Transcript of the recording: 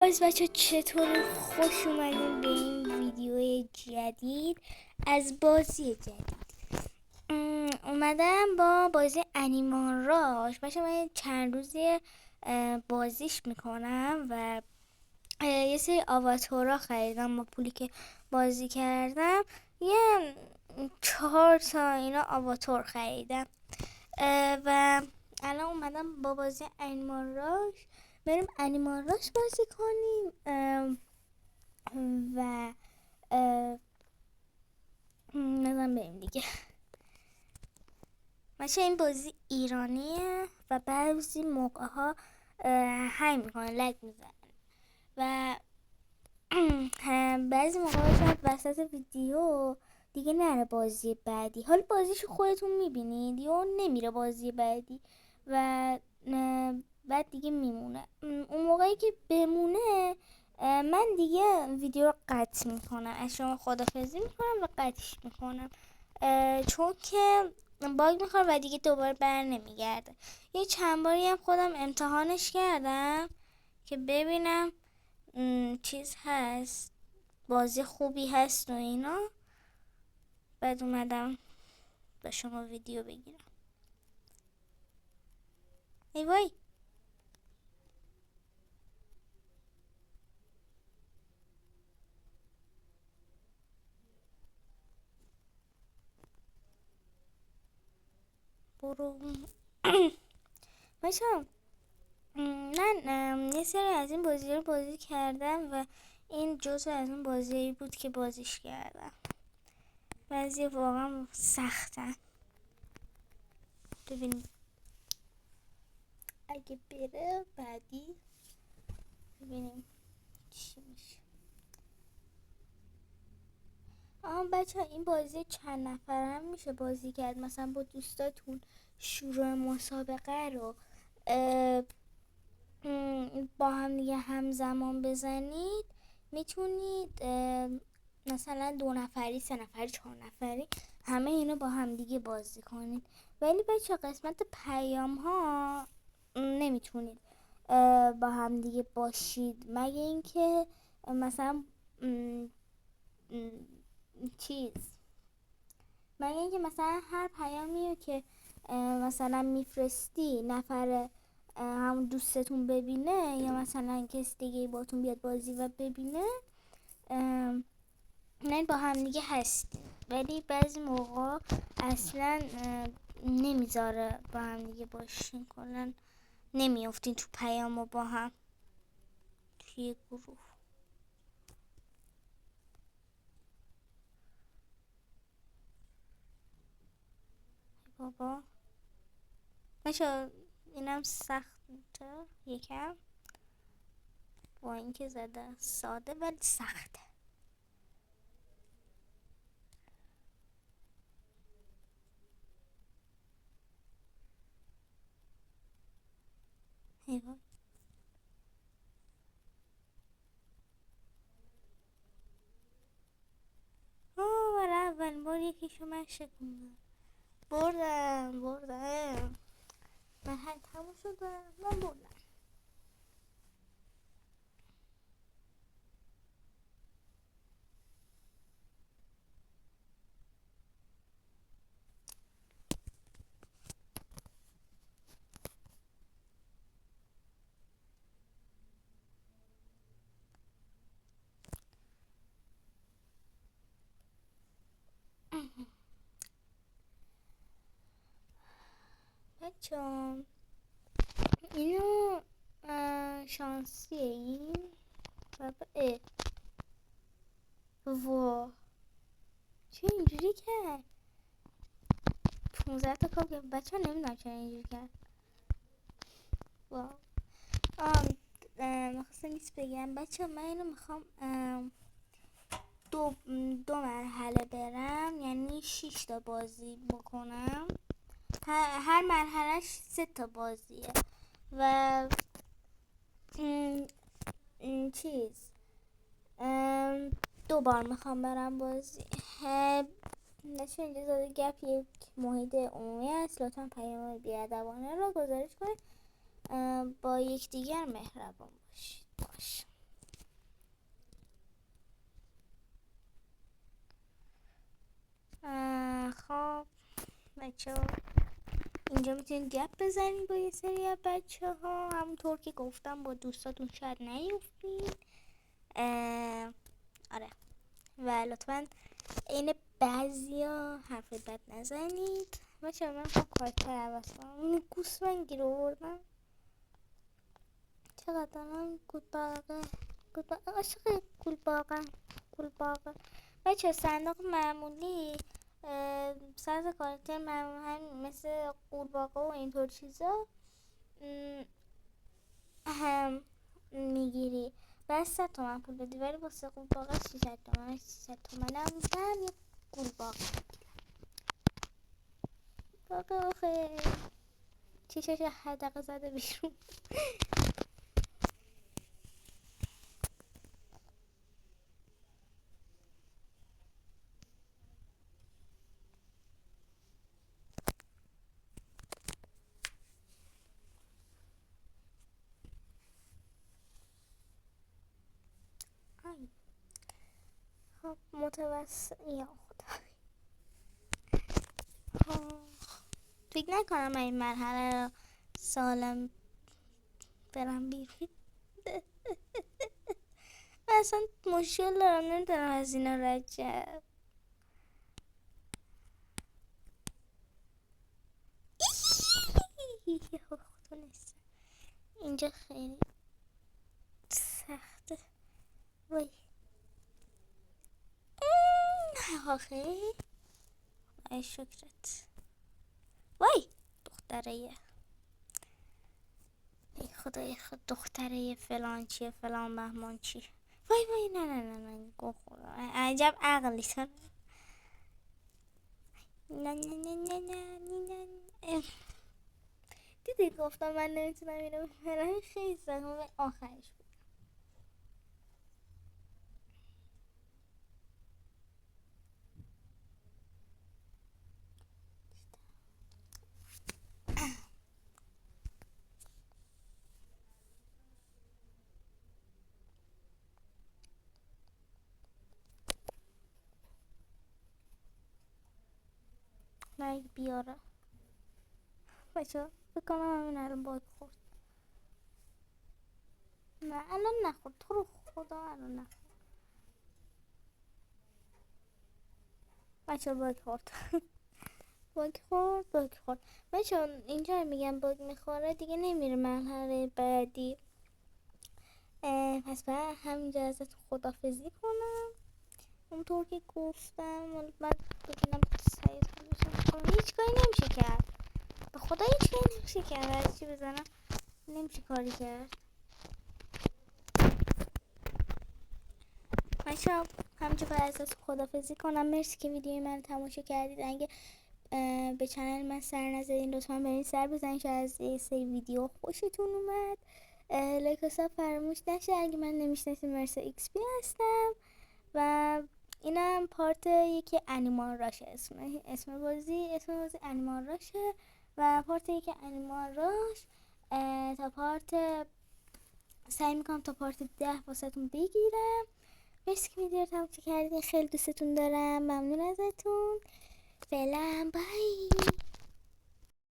باز بچه چطور خوش اومدین به این ویدیو جدید از بازی جدید. اومدم با بازی انیمان راش. بچه من چند روزی بازیش میکنم و یه سری آواتورا خریدم با پولی که بازی کردم. یه 4 تا اینا آواتور خریدم و الان اومدم با بازی انیمان راش بریم انیمان راش بازی کنیم و نظرم بریم دیگه. مثلا این بازی ایرانیه و بعضی موقع ها هی میکنه لگ میزن و بعضی موقع ها شاید وسط ویدیو دیگه نره بازی بعدی. حالا بازیشو خودتون میبینید یا نمیره بازی بعدی و بعد دیگه میمونه. اون موقعی که بمونه من دیگه ویدیو رو قطع میکنم، از شما خدافظی میکنم و قطعش میکنم چون که باگ میخوره و دیگه دوباره بر نمیگرده. یه چند باری هم خودم امتحانش کردم که ببینم چیز هست، بازی خوبی هست و اینا، بعد اومدم به شما ویدیو بگیرم. ای وای برو. باشم من یه سری از این بازی رو بازی کردم و این جزو از اون بازی بود که بازیش کردم. بعضی واقعا سختن. ببینیم اگه بره بعدی ببینیم چی میشه. بچه این بازی چند نفره هم میشه بازی کرد، مثلا با دوستاتون شروع مسابقه رو با هم دیگه همزمان بزنید. میتونید مثلا 2 نفری، 3 نفری، 4 نفری همه اینو با هم دیگه بازی کنید. ولی بچه قسمت پیام ها نمیتونید با هم دیگه باشید مگه اینکه مثلا چیز مگه اینکه مثلا هر پیامی رو که مثلا میفرستی نفر همون دوستتون ببینه یا مثلا کسی دیگه باتون بیاد بازی و ببینه نه با هم دیگه هستیم. ولی بعضی موقع اصلا نمیذاره با هم دیگه باشین، کلا نمیافتین تو پیام و با هم توی گروه. بابا نشد، اینم سخته یکم با اینکه زده ساده ولی سخته. ایوان برای اول بار یکیشو من شکوندم. بردم من هر تموم شده من بردم. بچه‌ها اینو شانسیه این بابا وا چه اینجوری کرد 15 تا کاب. بچه ها نمیدونم چرا اینجوری کرد. وا میخواستم نیست بگم بچه من اینو میخوام دو مرحله برم، یعنی 6 تا بازی بکنم. هر مرحلهش 3 تا بازیه و چیز 2 بار میخوام برم بازی. نشه اینجا زاده گپ یک محیط عمومی است، لطفا پیام بیادبانه را گزارش کنید. با یکدیگر مهربان باشید. باش بچه ها. اینجا میتونید گپ بزنید با یه سری از بچه ها، همونطور که گفتم با دوستاتون شاید نیفتین. آره و لطفا این بعضی ها حرف بد نزنید. بچه من خب کارتر عوض کنم. این گوسفند گیر آوردم. چقدر دارم گلباغه عاشق گلباغه. بچه صندوق معمولی ساز کارکتر معمولی هم مثل قورباغه و اینطور چیزا هم میگیری و 100 تومن پول بدی، ولی واسه قورباغه 600 تومن 600 تومن هم یه قورباغه باغه. آخه چشش حدقه زده بیرون. خب متوسط یا خدا فکر نکنم این مرحله رو سالم برم بیرون. اصلا مشکل دارم نمیتونم از اینا رد شم. اینجا خیلی سخته. وای آخه ای شکرت. وای دختره ای خدای خود دختره فلان چیه فلان مهمان چی. وای نه گو خدا عجب عقلی سن. نه دیدی گفتم من نمیتونم اینو ببرم. خیلی سخته. آخرش بود. نه بیاره بچه بکنم همین الان باید خورد. نه الان نخورد تو رو خدا الان نخورد. بچه باید خورد. باگ خورد. بچه اینجا میگم باگ میخوره دیگه نمیره مرحله بعدی. پس باید همینجا ازت خدافزی کنم اونطور که گفتم. بعد بگیرم سعید کنم هیچ کاری نمیشه کرد. به خدا هیچ کاری نمیشه کرد. از چی بزنم نمیشه کاری کرد. بچه همینجا باید ازت خدافزی کنم. مرسی که ویدیوی من تماشا کردید. اگه به چنل من سر نزدین لطفا برین سر بزنید. از این سری ویدیو خوشتون اومد لایک و ساب فراموش نشه. اگه من نمیشناسین مرسا ایکس پی هستم و اینم پارت یکی انیمال راشه. اسم بازی انیمال راشه و پارت یکی انیمال راش تا پارت سعی میکنم تا پارت 10 واسهتون بگیرم. مرسی که ویدیو رو تماشا کردین. خیلی دوستتون دارم. ممنون ازتون. فعلا بای.